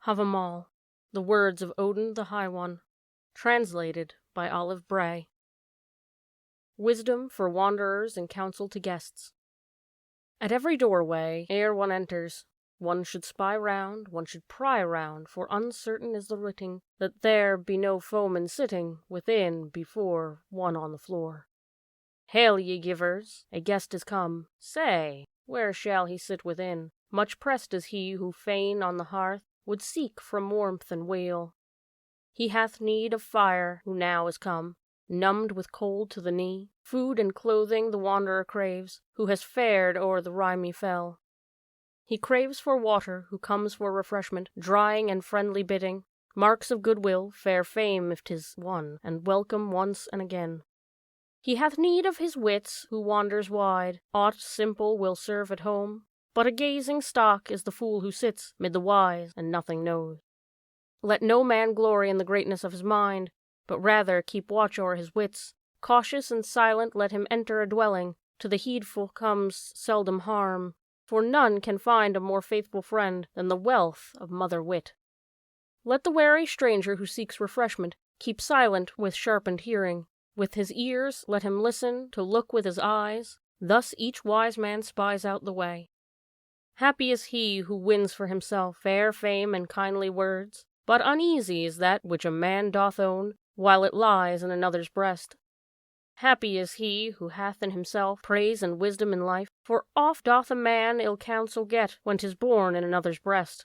Havamal, the words of Odin the High One, translated by Olive Bray. Wisdom for wanderers and counsel to guests. At every doorway, ere one enters, one should spy round, one should pry round, for uncertain is the writing that there be no foeman sitting within before one on the floor. Hail, ye givers, a guest is come. Say, where shall he sit within? Much pressed is he who fain on the hearth would seek from warmth and weal. He hath need of fire who now is come, numbed with cold to the knee. Food and clothing the wanderer craves, who has fared o'er the rimy fell. He craves for water who comes for refreshment, drying and friendly bidding, marks of goodwill, fair fame if 'tis won, and welcome once and again. He hath need of his wits who wanders wide, aught simple will serve at home, but a gazing stock is the fool who sits mid the wise and nothing knows. Let no man glory in the greatness of his mind, but rather keep watch o'er his wits. Cautious and silent let him enter a dwelling, to the heedful comes seldom harm, for none can find a more faithful friend than the wealth of mother wit. Let the wary stranger who seeks refreshment keep silent with sharpened hearing. With his ears let him listen, to look with his eyes, thus each wise man spies out the way. Happy is he who wins for himself fair fame and kindly words, but uneasy is that which a man doth own, while it lies in another's breast. Happy is he who hath in himself praise and wisdom in life, for oft doth a man ill counsel get when 'tis born in another's breast.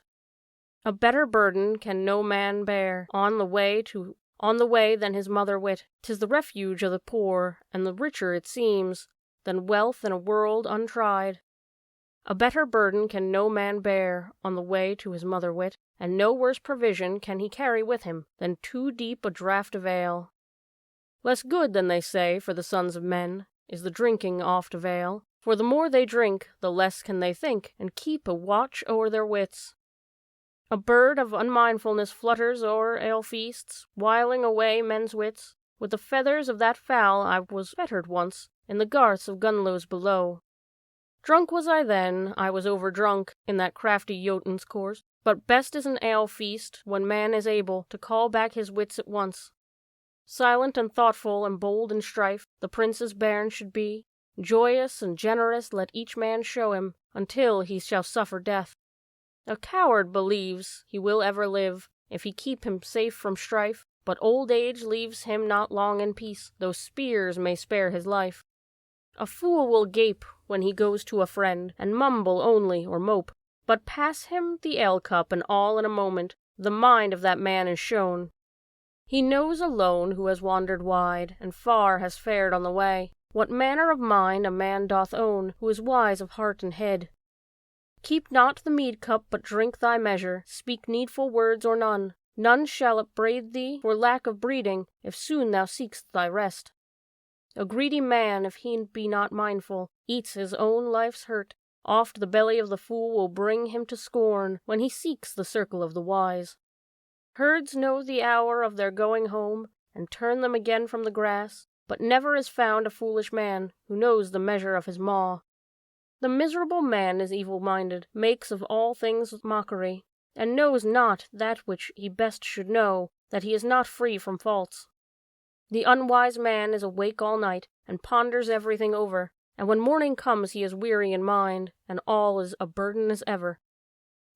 A better burden can no man bear on the way than his mother wit. 'Tis the refuge of the poor, and the richer it seems than wealth in a world untried. A better burden can no man bear on the way to his mother wit, and no worse provision can he carry with him than too deep a draught of ale. Less good than they say for the sons of men is the drinking oft of ale, for the more they drink, the less can they think and keep a watch o'er their wits. A bird of unmindfulness flutters o'er ale feasts, whiling away men's wits. With the feathers of that fowl I was fettered once in the garths of Gunlow's below. Drunk was I then, I was overdrunk in that crafty Jotun's course, but best is an ale feast when man is able to call back his wits at once. Silent and thoughtful and bold in strife, the prince's bairn should be. Joyous and generous let each man show him, until he shall suffer death. A coward believes he will ever live, if he keep him safe from strife, but old age leaves him not long in peace, though spears may spare his life. A fool will gape when he goes to a friend, and mumble only or mope, but pass him the ale-cup, and all in a moment the mind of that man is shown. He knows alone who has wandered wide, and far has fared on the way, what manner of mind a man doth own, who is wise of heart and head. Keep not the mead-cup, but drink thy measure, speak needful words or none. None shall upbraid thee for lack of breeding, if soon thou seek'st thy rest. A greedy man, if he be not mindful, eats his own life's hurt. Oft the belly of the fool will bring him to scorn, when he seeks the circle of the wise. Herds know the hour of their going home, and turn them again from the grass, but never is found a foolish man, who knows the measure of his maw. The miserable man is evil-minded, makes of all things mockery, and knows not that which he best should know, that he is not free from faults. The unwise man is awake all night, and ponders everything over, and when morning comes he is weary in mind, and all is a burden as ever.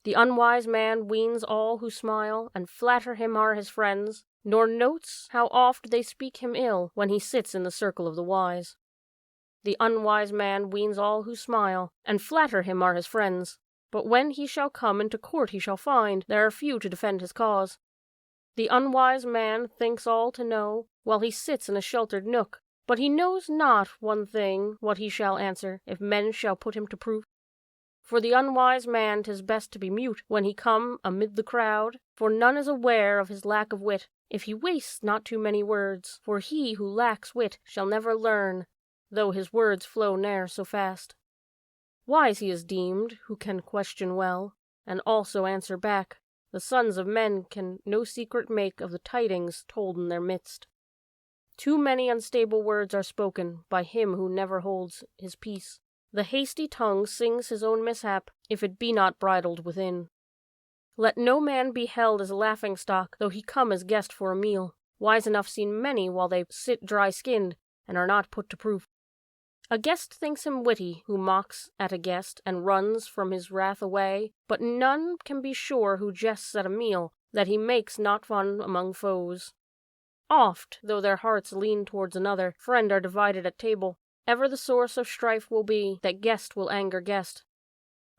The unwise man weens all who smile, and flatter him are his friends, nor notes how oft they speak him ill, when he sits in the circle of the wise. The unwise man weens all who smile, and flatter him are his friends, but when he shall come into court he shall find there are few to defend his cause. The unwise man thinks all to know, while he sits in a sheltered nook, but he knows not one thing what he shall answer, if men shall put him to proof. For the unwise man 'tis best to be mute when he come amid the crowd, for none is aware of his lack of wit, if he wastes not too many words, for he who lacks wit shall never learn, though his words flow ne'er so fast. Wise he is deemed who can question well, and also answer back. The sons of men can no secret make of the tidings told in their midst. Too many unstable words are spoken by him who never holds his peace. The hasty tongue sings his own mishap, if it be not bridled within. Let no man be held as laughing-stock, though he come as guest for a meal. Wise enough seen many while they sit dry-skinned, and are not put to proof. A guest thinks him witty, who mocks at a guest, and runs from his wrath away, but none can be sure who jests at a meal, that he makes not fun among foes. Oft, though their hearts lean towards another, friend are divided at table, ever the source of strife will be, that guest will anger guest.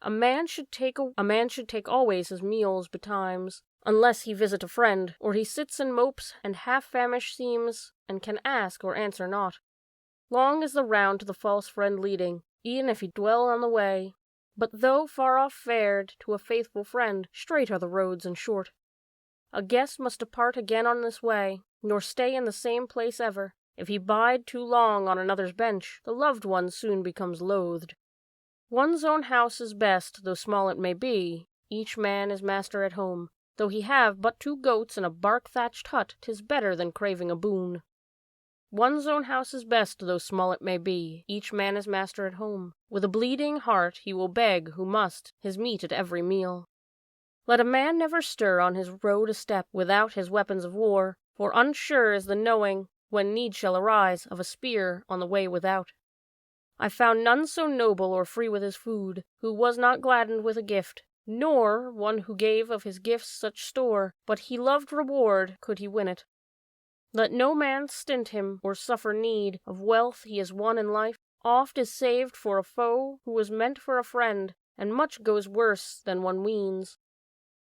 A man should take always his meals betimes, unless he visit a friend, or he sits and mopes, and half-famished seems, and can ask or answer not. Long is the round to the false friend leading, e'en if he dwell on the way. But though far off fared to a faithful friend, straight are the roads and short. A guest must depart again on this way, nor stay in the same place ever. If he bide too long on another's bench, the loved one soon becomes loathed. One's own house is best, though small it may be. Each man is master at home. Though he have but 2 goats and a bark-thatched hut, 'tis better than craving a boon. One's own house is best, though small it may be. Each man is master at home. With a bleeding heart he will beg, who must, his meat at every meal. Let a man never stir on his road a step without his weapons of war, for unsure is the knowing, when need shall arise, of a spear on the way without. I found none so noble or free with his food, who was not gladdened with a gift, nor one who gave of his gifts such store, but he loved reward could he win it. Let no man stint him or suffer need of wealth he has won in life. Oft is saved for a foe who was meant for a friend, and much goes worse than one weens.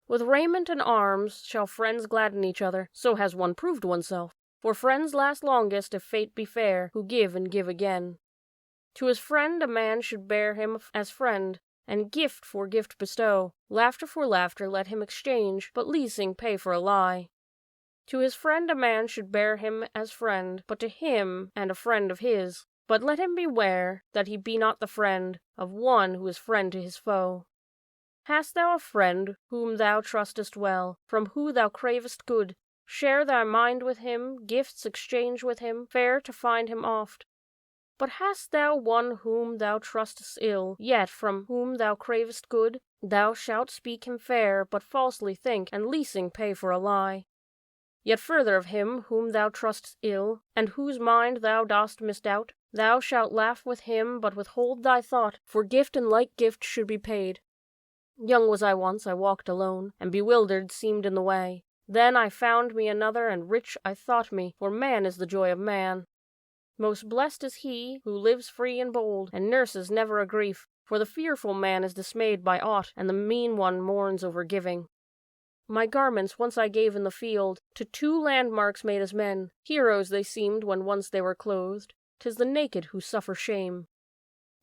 With raiment and arms shall friends gladden each other, so has one proved oneself. For friends last longest if fate be fair, who give and give again. To his friend a man should bear him as friend, and gift for gift bestow. Laughter for laughter let him exchange, but leasing pay for a lie. To his friend a man should bear him as friend, but to him and a friend of his. But let him beware that he be not the friend of one who is friend to his foe. Hast thou a friend whom thou trustest well, from whom thou cravest good? Share thy mind with him, gifts exchange with him, fair to find him oft. But hast thou one whom thou trustest ill, yet from whom thou cravest good? Thou shalt speak him fair, but falsely think, and leasing pay for a lie. Yet further of him whom thou trustest ill, and whose mind thou dost misdoubt, thou shalt laugh with him, but withhold thy thought, for gift and like gift should be paid. Young was I once, I walked alone, and bewildered seemed in the way. Then I found me another, and rich I thought me, for man is the joy of man. Most blessed is he who lives free and bold, and nurses never a grief, for the fearful man is dismayed by aught, and the mean one mourns over giving. My garments once I gave in the field, to 2 landmarks made as men. Heroes they seemed when once they were clothed. 'Tis the naked who suffer shame.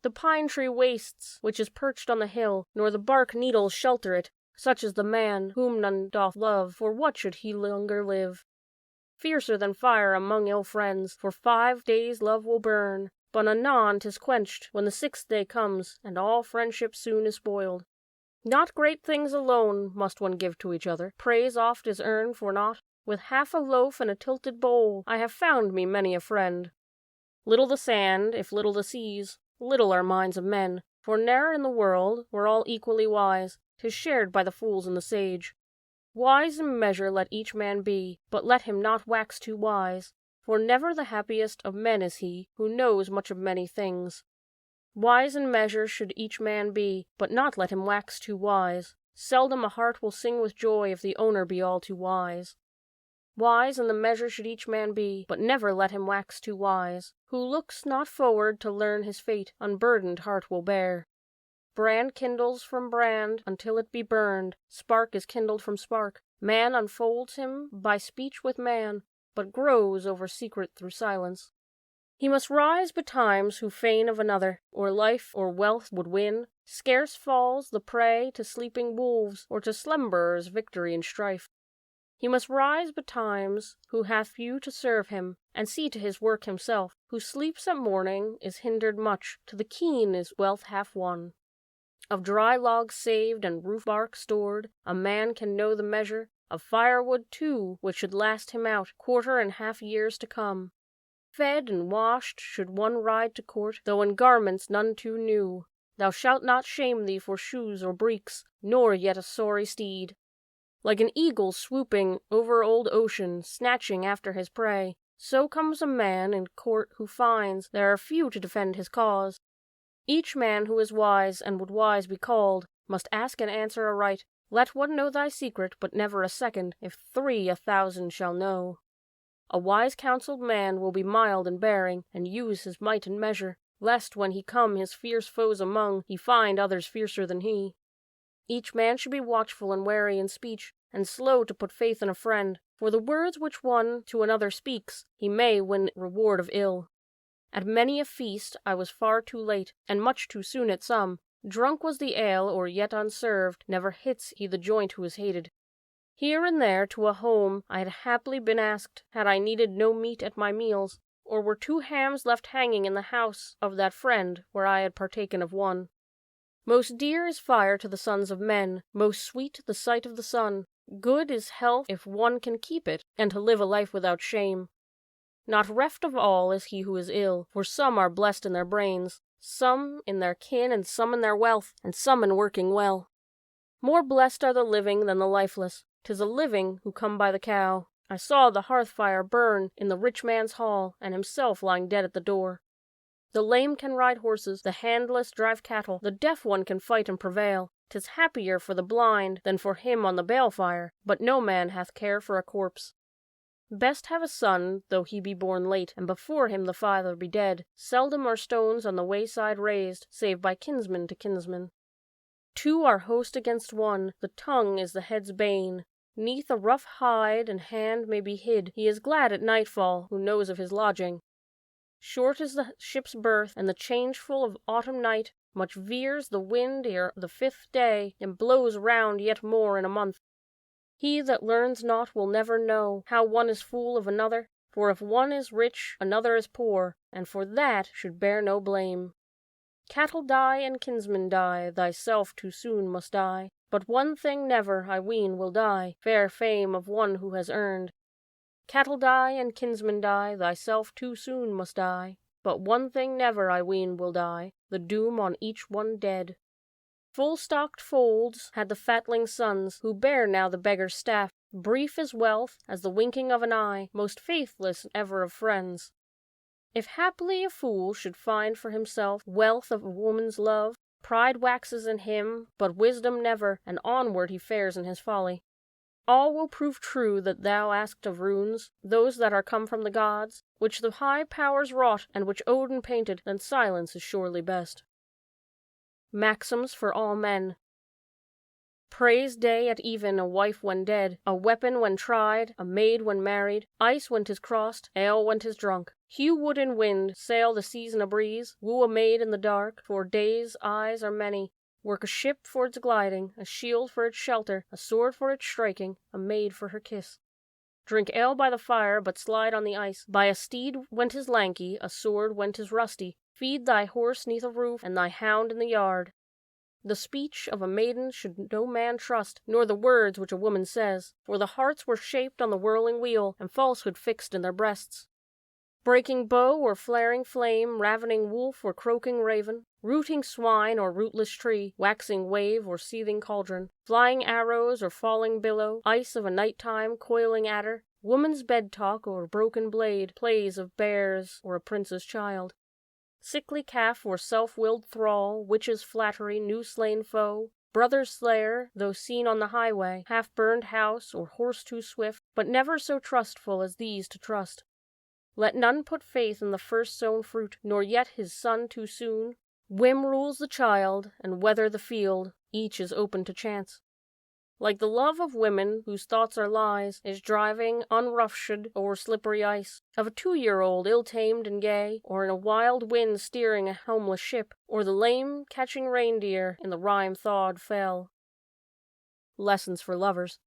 The pine tree wastes, which is perched on the hill, nor the bark needles shelter it. Such is the man whom none doth love, for what should he longer live? Fiercer than fire among ill friends, for 5 days love will burn, but anon 'tis quenched when the 6th day comes, and all friendship soon is spoiled. Not great things alone must one give to each other. Praise oft is earned for naught. With half a loaf and a tilted bowl, I have found me many a friend. Little the sand, if little the seas, little are minds of men. For ne'er in the world were all equally wise. 'Tis shared by the fools and the sage. Wise in measure let each man be, but let him not wax too wise. For never the happiest of men is he, who knows much of many things. Wise in measure should each man be, but not let him wax too wise. Seldom a heart will sing with joy if the owner be all too wise. Wise in the measure should each man be, but never let him wax too wise. Who looks not forward to learn his fate, unburdened heart will bear. Brand kindles from brand until it be burned, spark is kindled from spark. Man unfolds him by speech with man, but grows over secret through silence. He must rise betimes who fain of another, or life or wealth would win. Scarce falls the prey to sleeping wolves, or to slumberers victory in strife. He must rise betimes who hath few to serve him, and see to his work himself. Who sleeps at morning is hindered much, to the keen is wealth half won. Of dry logs saved and roof bark stored, a man can know the measure. Of firewood, too, which should last him out 1/4 and half years to come. Fed and washed should one ride to court, though in garments none too new. Thou shalt not shame thee for shoes or breeks, nor yet a sorry steed. Like an eagle swooping over old ocean, snatching after his prey, so comes a man in court who finds there are few to defend his cause. Each man who is wise and would wise be called must ask and answer aright. Let one know thy secret, but never a second, if 1,000 shall know. A wise counselled man will be mild in bearing, and use his might in measure, lest when he come his fierce foes among, he find others fiercer than he. Each man should be watchful and wary in speech, and slow to put faith in a friend, for the words which one to another speaks, he may win reward of ill. At many a feast I was far too late, and much too soon at some. Drunk was the ale, or yet unserved, never hits he the joint who is hated. Here and there to a home I had haply been asked, had I needed no meat at my meals, or were 2 hams left hanging in the house of that friend where I had partaken of one. Most dear is fire to the sons of men, most sweet the sight of the sun. Good is health if one can keep it, and to live a life without shame. Not reft of all is he who is ill, for some are blessed in their brains, some in their kin, and some in their wealth, and some in working well. More blessed are the living than the lifeless. 'Tis the living who come by the cow. I saw the hearth fire burn in the rich man's hall, and himself lying dead at the door. The lame can ride horses, the handless drive cattle, the deaf one can fight and prevail. 'Tis happier for the blind than for him on the balefire, but no man hath care for a corpse. Best have a son, though he be born late, and before him the father be dead. Seldom are stones on the wayside raised, save by kinsman to kinsman. 2 are host against one, the tongue is the head's bane. 'Neath a rough hide and hand may be hid, he is glad at nightfall, who knows of his lodging. Short is the ship's berth, and the changeful of autumn night. Much veers the wind ere the 5th day, and blows round yet more in a month. He that learns not will never know how one is fool of another, for if one is rich, another is poor, and for that should bear no blame. Cattle die and kinsmen die, thyself too soon must die. But one thing never, I ween, will die, fair fame of one who has earned. Cattle die and kinsmen die, thyself too soon must die. But one thing never, I ween, will die, the doom on each one dead. Full-stocked folds had the fatling sons, who bear now the beggar's staff. Brief is wealth, as the winking of an eye, most faithless ever of friends. If haply a fool should find for himself wealth of a woman's love, pride waxes in him, but wisdom never, and onward he fares in his folly. All will prove true that thou ask'st of runes, those that are come from the gods, which the high powers wrought, and which Odin painted, then silence is surely best. Maxims for all men. Praise day at even, a wife when dead, a weapon when tried, a maid when married, ice when 'tis crossed, ale when 'tis drunk. Hew wood in wind, sail the seas in a breeze, woo a maid in the dark, for day's eyes are many. Work a ship for its gliding, a shield for its shelter, a sword for its striking, a maid for her kiss. Drink ale by the fire, but slide on the ice. Buy a steed when 'tis lanky, a sword when 'tis rusty. Feed thy horse 'neath a roof, and thy hound in the yard. The speech of a maiden should no man trust, nor the words which a woman says, for the hearts were shaped on the whirling wheel, and falsehood fixed in their breasts. Breaking bow or flaring flame, ravening wolf or croaking raven, rooting swine or rootless tree, waxing wave or seething cauldron, flying arrows or falling billow, ice of a night-time coiling adder, woman's bed talk or broken blade, plays of bears or a prince's child. Sickly calf or self-willed thrall, witch's flattery, new-slain foe, brother's slayer, though seen on the highway, half-burned house, or horse too swift, but never so trustful as these to trust. Let none put faith in the first sown fruit, nor yet his son too soon. Whim rules the child, and weather the field, each is open to chance. Like the love of women, whose thoughts are lies, is driving unroughshod o'er slippery ice, of a 2-year-old ill-tamed and gay, or in a wild wind steering a helmless ship, or the lame catching reindeer in the rime-thawed fell. Lessons for lovers.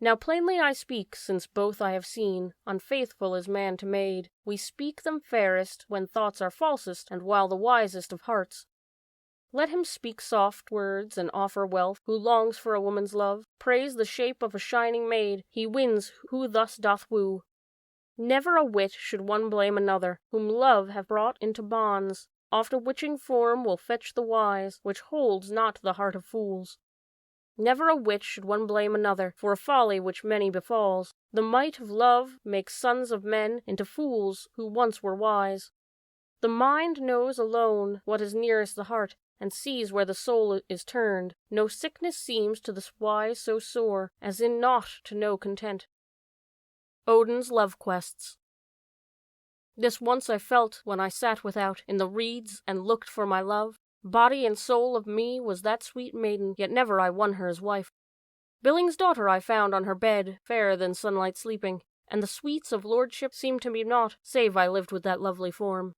Now plainly I speak, since both I have seen, unfaithful is man to maid. We speak them fairest, when thoughts are falsest, and while the wisest of hearts. Let him speak soft words and offer wealth, who longs for a woman's love. Praise the shape of a shining maid, he wins who thus doth woo. Never a whit should one blame another, whom love hath brought into bonds. Oft a witching form will fetch the wise, which holds not the heart of fools. Never a whit should one blame another for a folly which many befalls. The might of love makes sons of men into fools who once were wise. The mind knows alone what is nearest the heart, and sees where the soul is turned. No sickness seems to the wise so sore as in naught to know content. Odin's Love Quests. This once I felt when I sat without in the reeds and looked for my love. Body and soul of me was that sweet maiden, yet never I won her as wife. Billing's daughter I found on her bed, fairer than sunlight sleeping, and the sweets of lordship seemed to me naught, save I lived with that lovely form.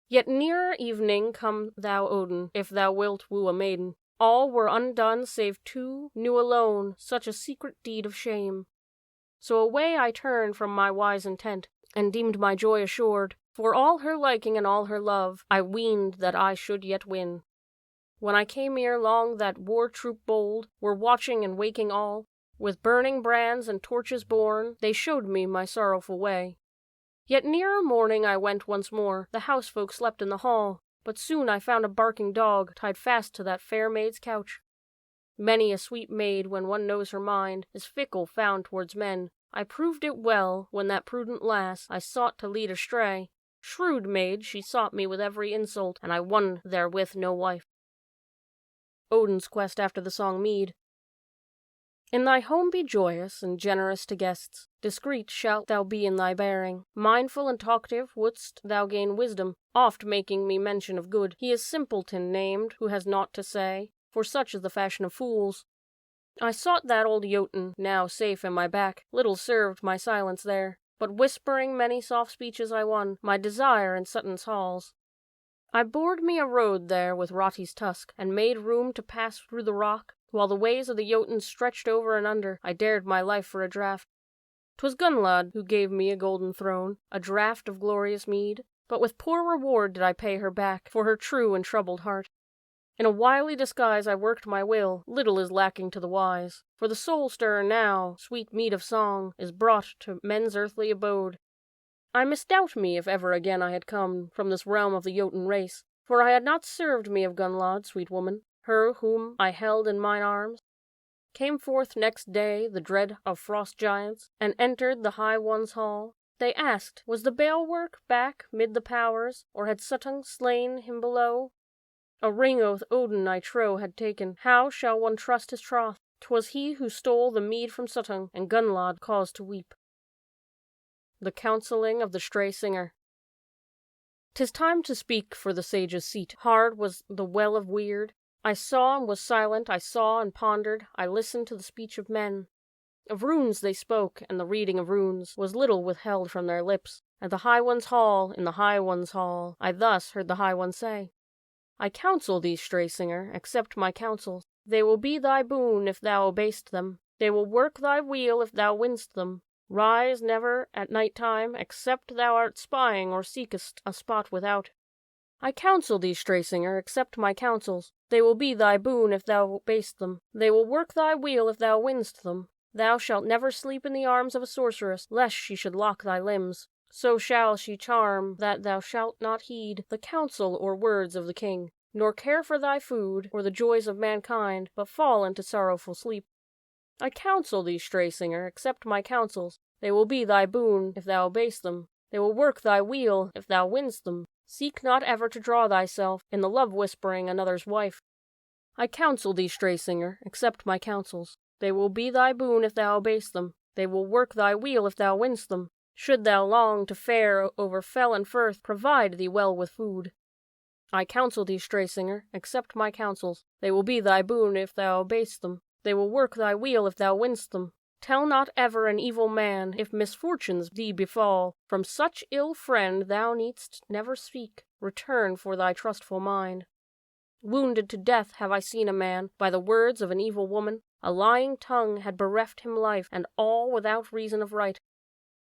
Yet nearer evening come thou, Odin, if thou wilt woo a maiden. All were undone save two knew alone such a secret deed of shame. So away I turned from my wise intent, and deemed my joy assured. For all her liking and all her love, I weened that I should yet win. When I came ere long that war troop bold were watching and waking all, with burning brands and torches borne, they showed me my sorrowful way. Yet nearer morning I went once more, the housefolk slept in the hall, but soon I found a barking dog tied fast to that fair maid's couch. Many a sweet maid, when one knows her mind, is fickle found towards men. I proved it well when that prudent lass I sought to lead astray. Shrewd maid, she sought me with every insult, and I won therewith no wife. Odin's quest after the song mead. In thy home be joyous and generous to guests. Discreet shalt thou be in thy bearing. Mindful and talkative wouldst thou gain wisdom, oft making me mention of good. He is simpleton named, who has naught to say, for such is the fashion of fools. I sought that old Jotun, now safe in my back. Little served my silence there, but whispering many soft speeches I won, my desire in Sutton's halls. I bored me a road there with Rotti's tusk, and made room to pass through the rock, while the ways of the Jotuns stretched over and under. I dared my life for a draught. 'Twas Gunnlod who gave me a golden throne, a draught of glorious mead, but with poor reward did I pay her back for her true and troubled heart. In a wily disguise I worked my will, little is lacking to the wise, for the soul stir now, sweet mead of song, is brought to men's earthly abode. I misdoubt me if ever again I had come from this realm of the Jotun race, for I had not served me of Gunnlod, sweet woman, her whom I held in mine arms. Came forth next day the dread of frost giants, and entered the High One's hall. They asked, was the bale-work back mid the powers, or had Suttung slain him below? A ring oath Odin, I trow, had taken. How shall one trust his troth? 'Twas he who stole the mead from Suttung, and Gunnlod caused to weep. The counselling of the stray singer. 'Tis time to speak for the sage's seat. Hard was the well of weird. I saw and was silent, I saw and pondered, I listened to the speech of men. Of runes they spoke, and the reading of runes was little withheld from their lips. At the High One's hall, in the High One's hall, I thus heard the High One say, I counsel thee, stray singer, accept my counsels. They will be thy boon if thou obey'st them. They will work thy weal if thou winst them. Rise never at night time, except thou art spying or seekest a spot without. I counsel thee, stray singer, accept my counsels. They will be thy boon if thou obey'st them. They will work thy weal if thou winst them. Thou shalt never sleep in the arms of a sorceress, lest she should lock thy limbs. So shall she charm that thou shalt not heed the counsel or words of the king, nor care for thy food or the joys of mankind, but fall into sorrowful sleep. I counsel thee, stray singer, accept my counsels. They will be thy boon if thou obey'st them. They will work thy weal if thou winst them. Seek not ever to draw thyself in the love-whispering another's wife. I counsel thee, stray singer, accept my counsels. They will be thy boon if thou obey'st them. They will work thy weal if thou winst them. Should thou long to fare over fell and firth, provide thee well with food. I counsel thee, stray singer, accept my counsels. They will be thy boon if thou obey'st them. They will work thy weal if thou winst them. Tell not ever an evil man if misfortunes thee befall. From such ill friend thou needst never speak. Return for thy trustful mind. Wounded to death have I seen a man by the words of an evil woman. A lying tongue had bereft him life, and all without reason of right.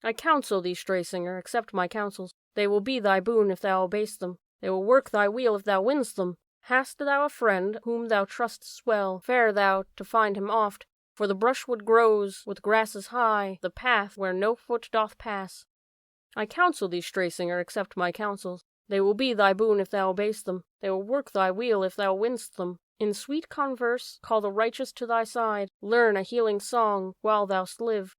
I counsel thee, stray singer, accept my counsels. They will be thy boon if thou obey'st them. They will work thy weal if thou winst them. Hast thou a friend whom thou trust'st well, fare thou to find him oft, for the brushwood grows with grasses high, the path where no foot doth pass. I counsel thee, stray singer, accept my counsels. They will be thy boon if thou obey'st them. They will work thy weal if thou winst them. In sweet converse call the righteous to thy side, learn a healing song while thou live.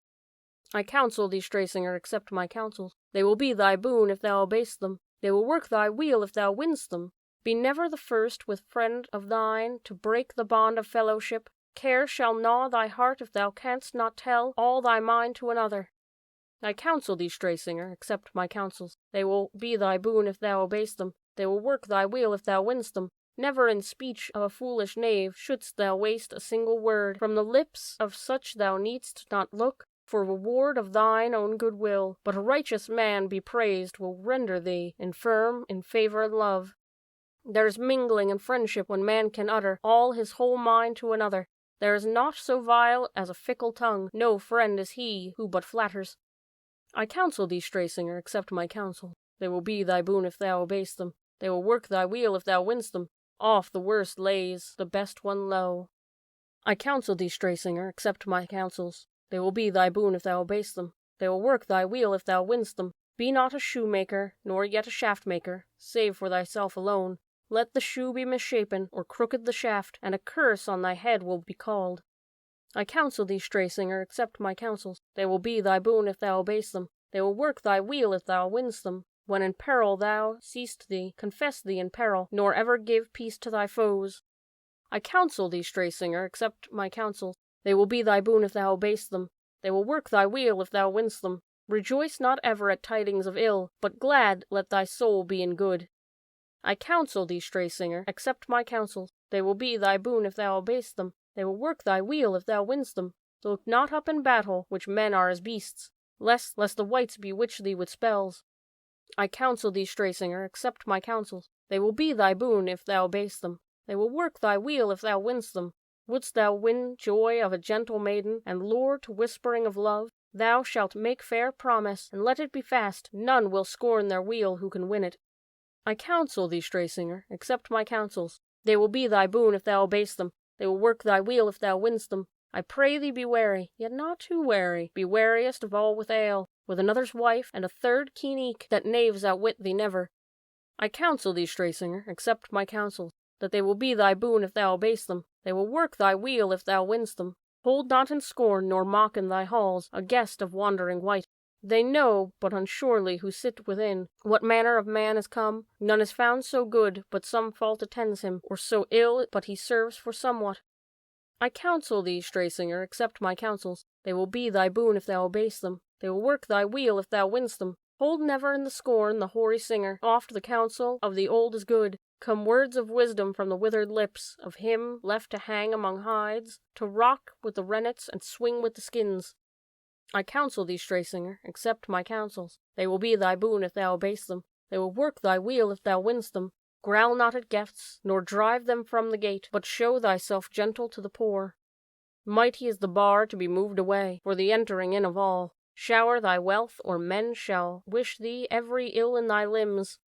I counsel thee, Straysinger, accept my counsels. They will be thy boon if thou obey'st them. They will work thy weal if thou winst them. Be never the first with friend of thine to break the bond of fellowship. Care shall gnaw thy heart if thou canst not tell all thy mind to another. I counsel thee, Straysinger, accept my counsels. They will be thy boon if thou obey'st them. They will work thy weal if thou winst them. Never in speech of a foolish knave shouldst thou waste a single word. From the lips of such thou needst not look for reward of thine own goodwill, but a righteous man be praised will render thee infirm in favor and love. There is mingling in friendship when man can utter all his whole mind to another. There is naught so vile as a fickle tongue. No friend is he who but flatters. I counsel thee, Straysinger, accept my counsel. They will be thy boon if thou obey'st them. They will work thy weal if thou winst them. Oft the worst lays the best one low. I counsel thee, Straysinger, accept my counsels. They will be thy boon if thou obey'st them. They will work thy weal if thou winst them. Be not a shoemaker, nor yet a shaft-maker, save for thyself alone. Let the shoe be misshapen, or crooked the shaft, and a curse on thy head will be called. I counsel thee, Straysinger, accept my counsels. They will be thy boon if thou obey'st them. They will work thy weal if thou winst them. When in peril thou seest thee, confess thee in peril, nor ever give peace to thy foes. I counsel thee, Straysinger, accept my counsels. They will be thy boon if thou obey'st them. They will work thy weal if thou winst them. Rejoice not ever at tidings of ill, but glad let thy soul be in good. I counsel thee, Straysinger, accept my counsels. They will be thy boon if thou obey'st them. They will work thy weal if thou winst them. Look not up in battle, which men are as beasts, lest the wights bewitch thee with spells. I counsel thee, Straysinger, accept my counsels. They will be thy boon if thou obey'st them. They will work thy weal if thou winst them. Wouldst thou win joy of a gentle maiden, and lure to whispering of love, thou shalt make fair promise, and let it be fast. None will scorn their weal who can win it. I counsel thee, Straysinger, accept my counsels. They will be thy boon if thou obey'st them. They will work thy weal if thou winst them. I pray thee be wary, yet not too wary. Be wariest of all with ale, with another's wife, and a third keen eke, that knaves outwit thee never. I counsel thee, Straysinger, accept my counsels, that they will be thy boon if thou obey'st them. They will work thy weal if thou winst them. Hold not in scorn, nor mock in thy halls, a guest of wandering wight. They know but unsurely who sit within, what manner of man is come. None is found so good, but some fault attends him, or so ill, but he serves for somewhat. I counsel thee, Straysinger, accept my counsels. They will be thy boon if thou obey'st them. They will work thy weal if thou winst them. Hold never in the scorn the hoary singer. Oft the counsel of the old is good. Come words of wisdom from the withered lips of him left to hang among hides, to rock with the rennets and swing with the skins. I counsel thee, Straysinger, accept my counsels. They will be thy boon if thou obey'st them. They will work thy weal if thou winst them. Growl not at guests, nor drive them from the gate, but show thyself gentle to the poor. Mighty is the bar to be moved away, for the entering in of all. Shower thy wealth, or men shall wish thee every ill in thy limbs.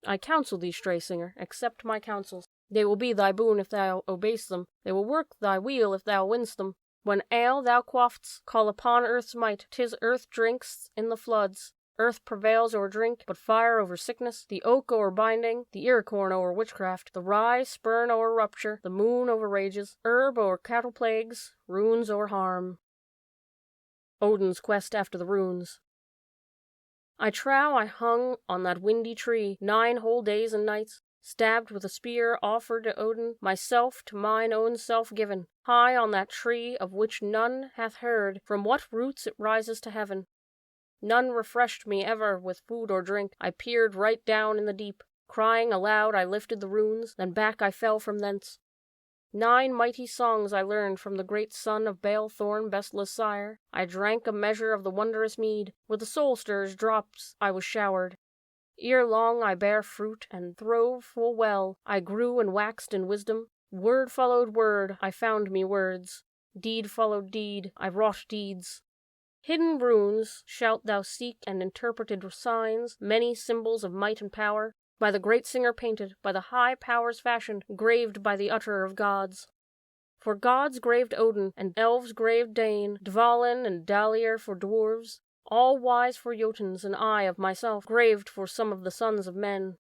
I counsel thee, Straysinger, accept my counsels. They will be thy boon if thou obey'st them. They will work thy weal if thou winst them. When ale thou quaff'st, call upon earth's might. 'Tis earth drinks in the floods. Earth prevails o'er drink, but fire over sickness, the oak o'er binding, the earcorn o'er witchcraft, the rye spurn o'er rupture, the moon over rages, herb o'er cattle plagues, runes o'er harm. Odin's quest after the runes. I trow I hung on that windy tree 9 whole days and nights, stabbed with a spear offered to Odin, myself to mine own self given, high on that tree of which none hath heard from what roots it rises to heaven. None refreshed me ever with food or drink. I peered right down in the deep. Crying aloud I lifted the runes, then back I fell from thence. 9 mighty songs I learned from the great son of Balethorn, Bestla's sire. I drank a measure of the wondrous mead. With the soul-stir's drops I was showered. Ere long I bare fruit, and throve full well. I grew and waxed in wisdom. Word followed word, I found me words. Deed followed deed, I wrought deeds. Hidden runes shalt thou seek, and interpreted signs, many symbols of might and power, by the great singer painted, by the high powers fashioned, graved by the utterer of gods. For gods graved Odin, and elves graved Dane, Dvalin and Dalier for dwarves, all wise for Jotuns, and I of myself graved for some of the sons of men.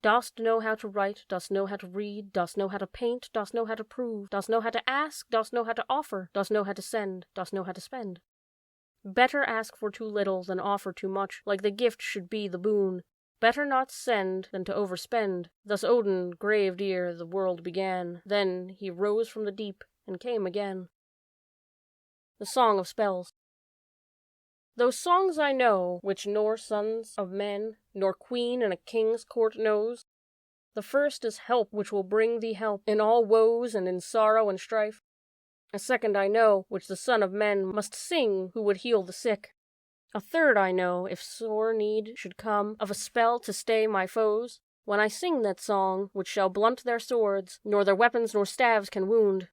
Dost know how to write, dost know how to read, dost know how to paint, dost know how to prove, dost know how to ask, dost know how to offer, dost know how to send, dost know how to spend. Better ask for too little than offer too much, like the gift should be the boon. Better not send than to overspend. Thus Odin graved ere the world began. Then he rose from the deep and came again. The Song of Spells. Those songs I know, which nor sons of men, nor queen in a king's court knows. The first is help which will bring thee help in all woes and in sorrow and strife. A second I know, which the son of men must sing who would heal the sick. A third I know, if sore need should come of a spell to stay my foes, when I sing that song which shall blunt their swords, nor their weapons nor staves can wound.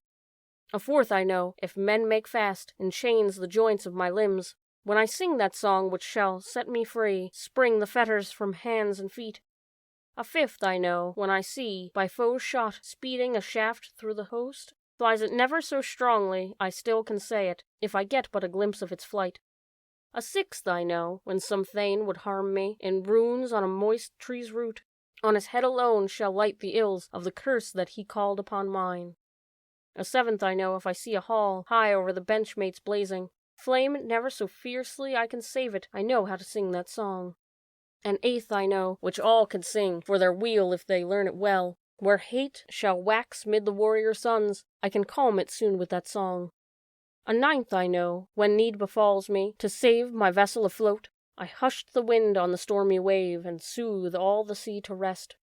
A fourth I know, if men make fast in chains the joints of my limbs, when I sing that song which shall set me free, spring the fetters from hands and feet. A fifth I know, when I see, by foes shot, speeding a shaft through the host, flies it never so strongly, I still can say it, if I get but a glimpse of its flight. A sixth I know, when some thane would harm me, in runes on a moist tree's root, on his head alone shall light the ills of the curse that he called upon mine. A seventh I know, if I see a hall, high over the benchmates blazing, flame it never so fiercely I can save it, I know how to sing that song. An eighth I know, which all can sing, for their weal if they learn it well, where hate shall wax mid the warrior sons, I can calm it soon with that song. A ninth I know, when need befalls me, to save my vessel afloat, I hushed the wind on the stormy wave, and soothe all the sea to rest.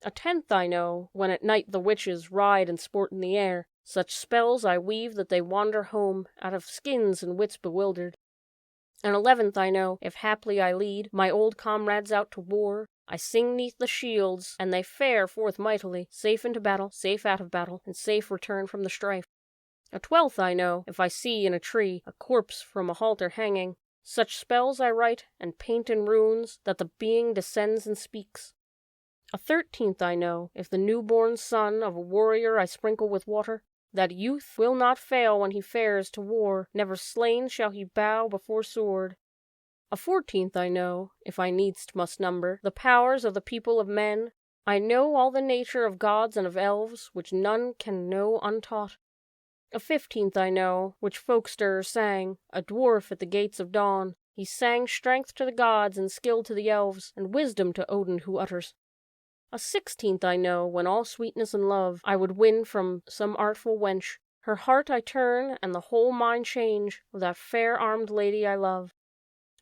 A tenth I know, when at night the witches ride and sport in the air, such spells I weave that they wander home, out of skins and wits bewildered. An 11th I know, if haply I lead my old comrades out to war, I sing neath the shields, and they fare forth mightily, safe into battle, safe out of battle, and safe return from the strife. A 12th I know, if I see in a tree a corpse from a halter hanging, such spells I write and paint in runes that the being descends and speaks. A 13th I know, if the newborn son of a warrior I sprinkle with water, that youth will not fail when he fares to war, never slain shall he bow before sword. A 14th I know, if I needst must number, the powers of the people of men, I know all the nature of gods and of elves, which none can know untaught. A 15th I know, which Folkster sang, a dwarf at the gates of dawn, he sang strength to the gods and skill to the elves, and wisdom to Odin who utters. A 16th I know, when all sweetness and love I would win from some artful wench, her heart I turn and the whole mind change of that fair-armed lady I love.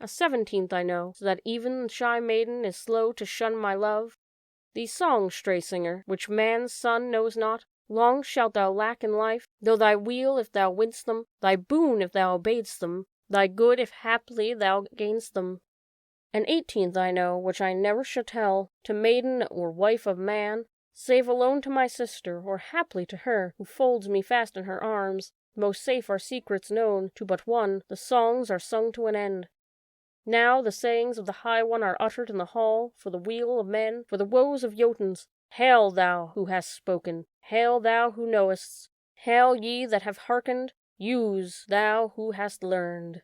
A 17th I know, so that even the shy maiden is slow to shun my love. These songs, stray singer, which man's son knows not, long shalt thou lack in life, though thy weal if thou winst them, thy boon if thou obey'st them, thy good if haply thou gainst them. An 18th I know, which I never shall tell to maiden or wife of man, save alone to my sister, or haply to her who folds me fast in her arms. Most safe are secrets known to but one, the songs are sung to an end. Now the sayings of the High One are uttered in the hall, for the weal of men, for the woes of Jotuns. Hail thou who hast spoken, hail thou who knowest, hail ye that have hearkened, use thou who hast learned.